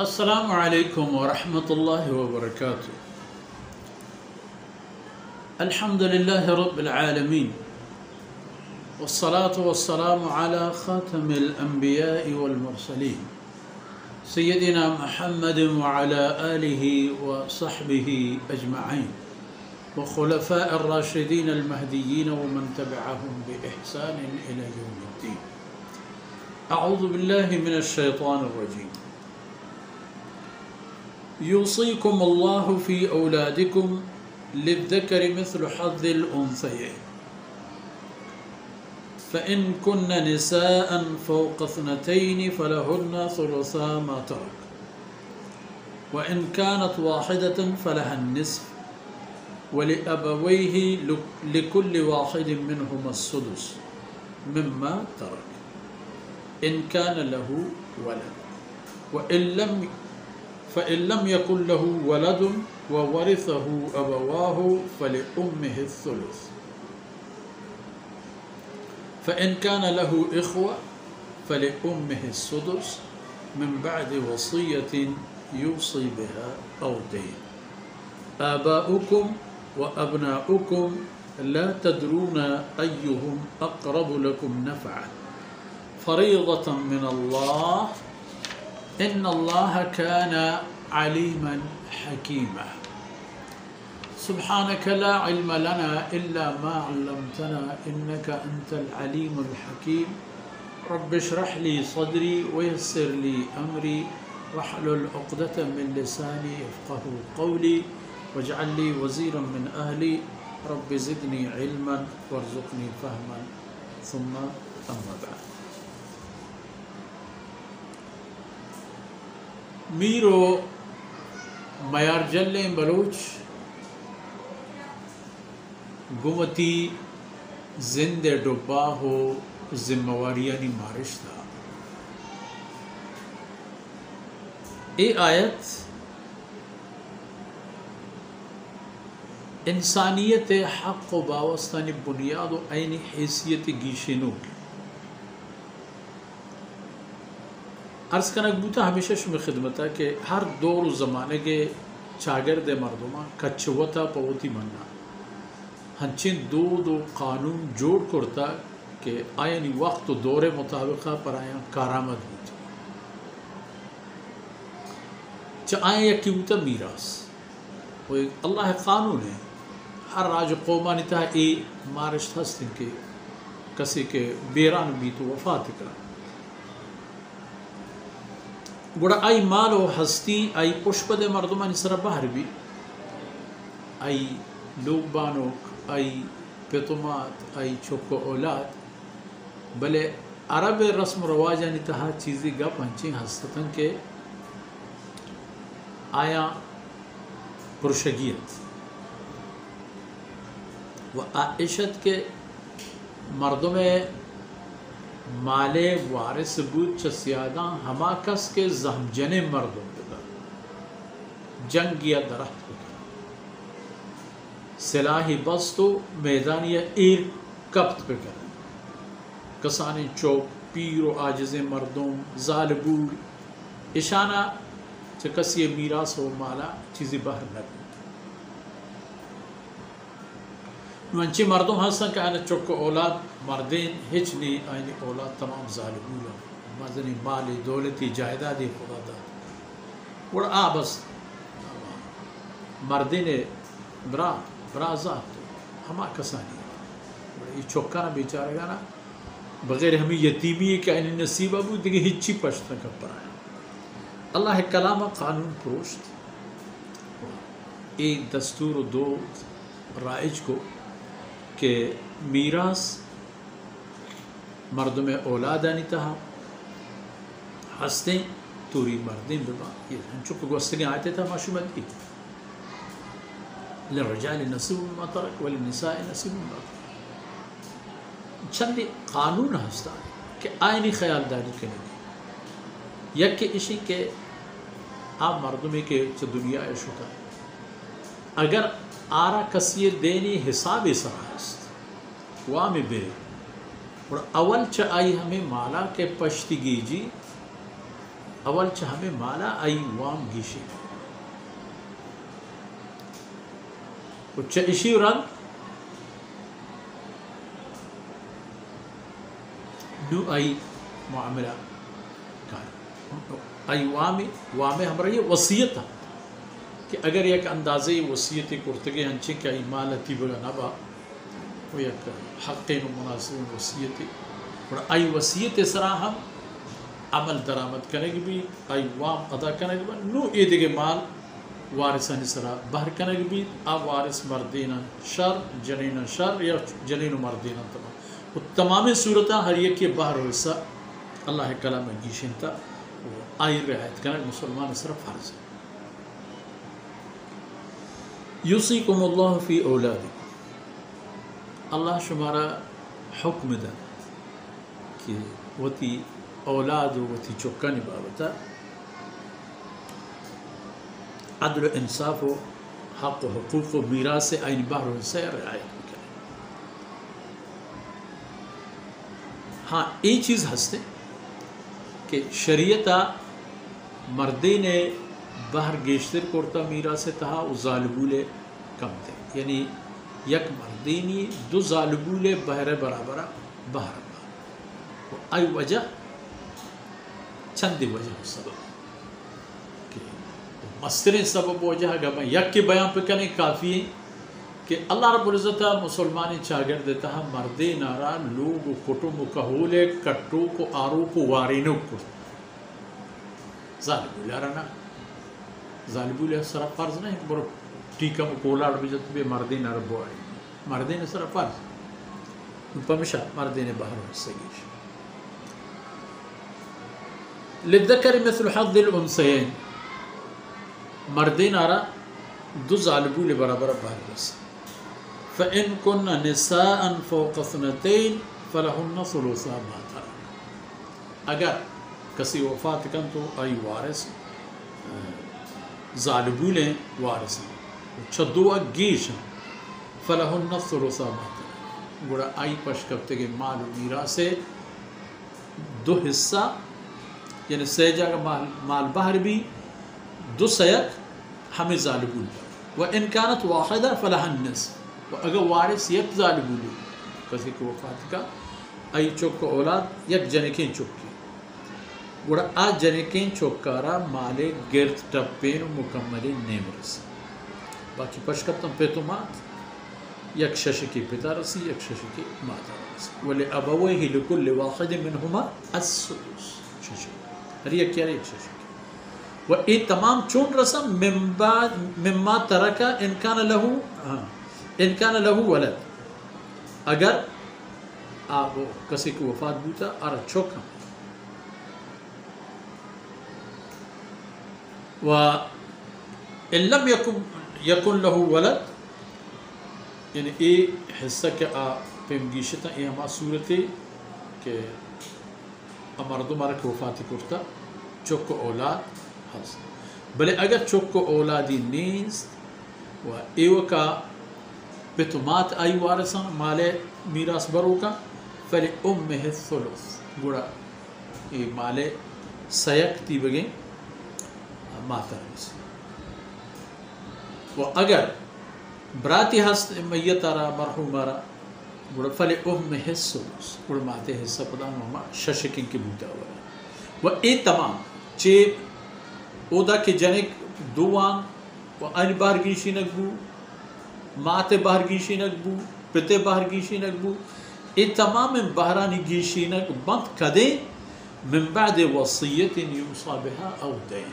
السلام علیکم ورحمۃ اللہ وبرکاتہ۔ الحمد للہ رب العالمین والصلاة والسلام على خاتم الانبیاء والمرسلین سیدنا محمد وعلى آلہ وصحبہ اجمعین وخلفاء الراشدین المہدیین ومن تبعهم بإحسان إلى یوم الدین۔ اعوذ باللہ من الشیطان الرجیم۔ یوصیکم اللہ فی اولادکم للذکر مثل حظ الانثیین فإن كن نساء فوق اثنتين فلهن ثلثا ما ترك وإن كانت واحدة فلها النصف ولأبويه لكل واحد منهما السدس مما ترك إن كان له ولد فإن لم يكن له ولد وورثه أبواه فلأمه الثلث فإن كان له إخوة فلأمه السدس من بعد وصية يوصي بها أو دين آباؤكم وأبناؤكم لا تدرون أيهم أقرب لكم نفعا فريضة من الله إن الله كان عليما حكيما سبحانك لا علم لنا إلا ما علمتنا إنك أنت العليم الحكيم رب اشرح لي صدري ويسر لي أمري واحلل عقدة من لساني يفقهوا قولي واجعل لي وزيرا من أهلي رب زدني علما وارزقني فهما ثم أما بعد۔ میرو میار جلیں بلوچ گمتی زند ڈبا ہو ذمواریانی مارش تھا۔ اے آیت انسانیت حق و باوستانی بنیاد و عین حیثیت گیشنو کی عرض کنک بوتا ہمیشہ شمی خدمتا کہ ہر دور و زمانے کے چاگرد مردمہ کچوتا پوتی مننا ہنچین دو قانون جوڑ کرتا کہ آئینی وقت و دور مطابقہ پر آیاں کارآمد ہوتی چا آئیں یکی ہوتا میراث وہ اللہ قانون ہے۔ ہر راج قومانی تا اے مارشت ہستن کے کسی کے بیران بھی تو وفات کرا گوڑا آئی مال و ہستی آئی پشپد مردمان سر باہر بھی آئی لوگ بانوک آئی پیتومات آئی چوکو اولاد بلے عرب رسم رواجانی تہا چیزی گا پنچیں ہستتن کے آیا پرشگیت و عائشت کے مردوں میں مالے وارث بود چا سیاداں ہما کس کے زہمجن مردوں بدا جنگ یا درخت ہوتا سلاحی بستو میدانی ایر کبت پہ کریں کسانی چوک پیر و آجز مردوں ظالبور اشانہ چا کسی میراث و مالا چیزی باہر نبی منچی مردوں ہستن کہ آئین چوک اولاد مردین ہچ نہیں آئین اولاد تمام ظالبولا مزنی مالی دولتی جائدادی خدا دا وڑا بس مردین برا ذات تو ہما کسانی وڑا یہ چوکانا بیچارے گا نا بغیر ہمیں یتیمی ہے کہ آئین نصیبہ بود دیکھیں ہچی پشتا کب پر آیا اللہ کلام قانون پروشت ایک دستور و دو رائج کو کہ میراث مردوں میں اولادانی تہا ہستیں توری مردین ببا یہ ہنچو کو گوستگی آیتے تھا معشومت کی للرجال نصیب مما ترک وللنساء نصیب مما ترک چندی قانون ہستا کہ آئینی خیال داری کرنے یک کہ اسی کہ آپ مردوں میں کہ دنیا شکا اگر آرا کسی دینی حساب سراست وامی بے اور اول چا آئی ہمیں مالا کے پشتی گیجی اول چه همه مالا ای وام گیشی و چه اشی رن نو ای معاملہ کار ای وامی ہمارا یہ وصیت ہے کہ اگر یک اندازے وصیت کرتگی ہنچے کہ ای مالتی بگا نبا و یک حقین و مناسب وصیت اور ای وصیت سرا ہم عمل درآمد کرنے بھی ای وام ادا کرنے بھی نو ایدگے مال وارثان سرا بہر کرنے بھی آ وارث مردینا شر جنین شر یا جنین مردینا تمام و تمام صورتہ ہر یک کے بہر حصہ اللہ کلام گیشنتا آئی رعایت کرنے مسلمان سرا فرض ہے یوصیکم اللہ فی اولادکم اللہ شمارا حکم دا کہ وتی اولاد و وتی چکانی بابتا عدل و انصاف و حق و حقوق و میراث این بہر حصہ رعایت کریں. ہاں یہ چیز ہستے کہ شریعتا مردین بہر گیشتر کرتا میراث تہا و ظالبول کم تھے یعنی یک مردینی دو ظالبول بہر برابرہ بہر و ای وجہ چند وجہ سبب کہ مسترین سبب وجہ اگر میں یک کے بیان پہ کرنے کافی ہے کہ اللہ رب العزت مسلمانی چاگر دیتا ہے مردی نارا لوگ کٹم کہولے کٹو کو آرو کو وارینو کو ظالب اللہ رہنا ظالب اللہ سرا فرض نہیں برو ٹیکا مکولا رب جت بے مردی نارا بواری مردی نے سرا فرض پمشا مردی نے باہر سگیش للذکر مثل حظ الانثیین مردین آرا دو ظالبو لبرابر باہر رس فإن كن نساء فوق اثنتين فلهن ثلثا ما ترك اگر کسی وفات کن تو ای وارث ظالبو لیں وارث چھدو گیش فلهن ثلثا ما ترك گوڑا آئی پشکبتے کے مال و میراث دو حصہ یعنی سی جگہ مال بہر بھی دو سیک ہمیں ظالبون و ان کانت واحدہ فلہا النصف و اگر وارث یک ظالبون کسی کو وفات کا ای چوک کو اولاد یک جنکین چوک کی گوڑا آ جنکین چوکارا مالے گرد ٹپین و مکملی نیم رسی باقی پشکتم پیتومات یک ششکی پتا رسی یک ششکی ماتا رسی ولی ابویہ لکل واحد منہما السدس ششکی ہر یک کیا ایک ششکی و این تمام چون رسم مما ترکا ان کان لہو ولد اگر آپ کسی کو وفات بوتا اور چوکا و ان لم یکن لہو ولد یعنی ای حصہ کہ آپ پیمگیشتا ای ہما صورتی کہ مردو مرک وفاتی کرتا چوک اولاد هست بلے اگر چوک اولادی نیست و ایو کا پتومات آئی وارثان مالے میراث برو کا فلی امہ الثلث گوڑا ای مالے سیک تی بگیں ماتا رسی و اگر براتی ہست میت را مرحوم را گوڑا فلی امہ الثلث گوڑا ماتے حصہ پدا نوما ششکن کی بوتا ہوا و ای تمام چے اودا کے جنک دوان و ان بارگیشی نگبو ماتے بارگیشی نگبو پتے بارگیشی نگبو ای تمام بہرانی گیشی نگ بند کدیں من بعد وصیت یوصا بها او دین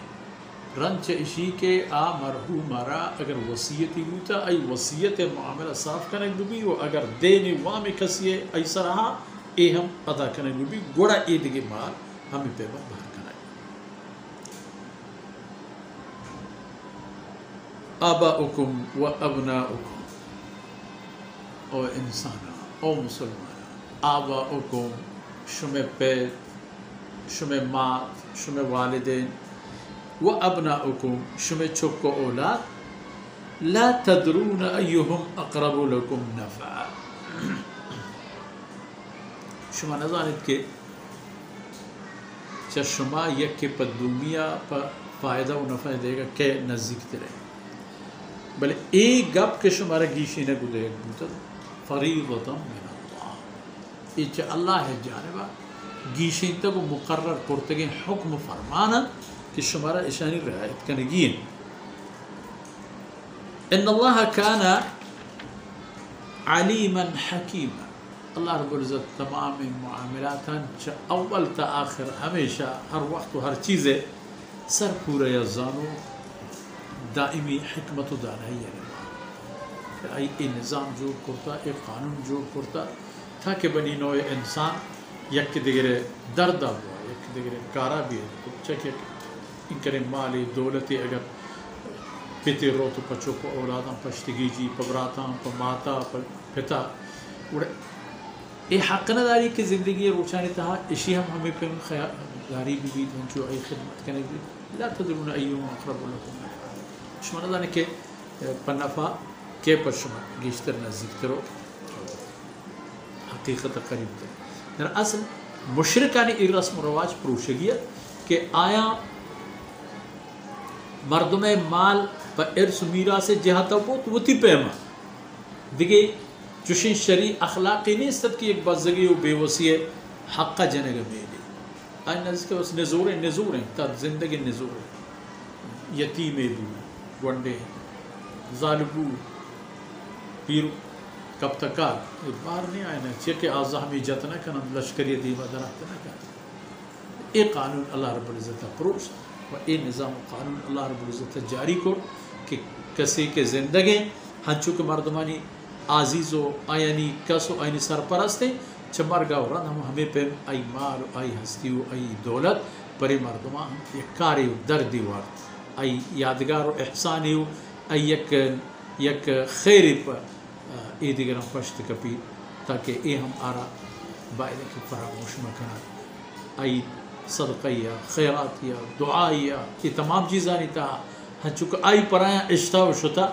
رنچ اشی کے آ مرحوم را اگر وصیتی ہوتا ای وصیت معاملہ صاف کرنے بھی و اگر دین وام کسی ایسا رہا ای ہم ادا کرنے بھی گوڑا ای دگے مال ہمیں پیبا باہر کرنے آباؤکم و ابناؤکم او انسانا او مسلمانا آباؤکم شمع پید شمع مات شمع والدین و ابناؤکم شمع چک اولاد لا تدرون ایہم اقرب لکم نفعا شما نزانید کہ شما یک کے پدومیا فائدہ و نفع دے گا کہ نزدیک ترے بل ایک گپ کے شمارا گیشی نہ گو دے گا فریضتا من اللہ یہ اللہ ہے جانبا گیشی تک مقرر کرتگیں حکم فرمانا کہ شمارا اشانی رعایت کنگین ان اللہ کان علیما حکیما اللہ رب العزت تمام معاملات اول تا آخر ہمیشہ ہر وقت و ہر چیز سر پورا یا زانو دائمی حکمت و دانائی کہ ای نظام جوڑ کرتا ای قانون جوڑ کرتا تاکہ بنی نوع انسان یک دیگر دردہ ہوا یک دیگر کارا بھی ہے چکے ان کرے مالی دولتی اگر پیتے رو تو پچو کو اولاداں پشتگی جی پبراتاں پماتا پتا اے حق نداری کی زندگی روچانی تہا اشی ہم ہمیں پہ خیالی بھی بھی جو ای خدمت کرنے بھی لا تدرون ایوم اقرب لکم شما ندانے کہ پنفا کے پر شما گیشتر نزدیک ترو حقیقت قریب تر در اصل مشرکانی ای رسم و رواج پروشگیت کہ آیا مردم مال پا ارث میرا سے جہاتا بود وہ تی پیما دیکھیں جوشن شریع اخلاقی نہیں استد کی ایک بزرگی و بے وسیع حقا جنگ میلی آئی نزد کے بس نزوریں تا زندگی نزوریں یتیمے بو گونڈے ظالبو پیرو کب تکار بار نہیں آئے نا چیکے آزا ہمیں جتنا کنم لشکری دیمہ درختنا کنم اے قانون اللہ رب العزت پروش و اے نظام قانون اللہ رب العزت جاری کر کہ کسی کے زندگی ہنچو کے مردمانی عزیز و آئینی کس و آئینی سرپرستے چمرگا و رن ہمیں پہ ای مال و ای ہستی و ای دولت پری مردمان یک کاری و دردی وارد ای یادگار و احسانی و ای یک خیری پر ای دیگر ہم پشت کپی تاکہ ای ہم آرا باید کی فراموش مکنا ای صدقیہ خیراتیہ دعائیہ یہ تمام چیزانی تا ہن چکہ آئی پرایاں اشتا و شتا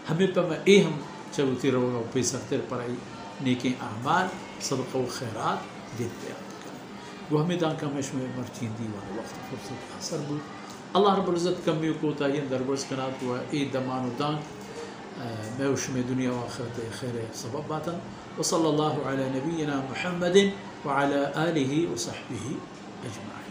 ہمیں پہ میں ای ہم چلوتی روگا و پیسر تیر پرائی نیکی اعمال صدقہ و خیرات دیتے آپ کریں وہ ہمیں دان کا مشمع مرچین دیوان وقت فرصت حسر بود اللہ رب العزت کمی کو تاہین دربرز کنات ہوا ای دمان و دان میں وشم دنیا و آخرت خیر سبب باتا وصلی اللہ علی نبینا محمد وعلى آلہ وصحبہ اجمعین.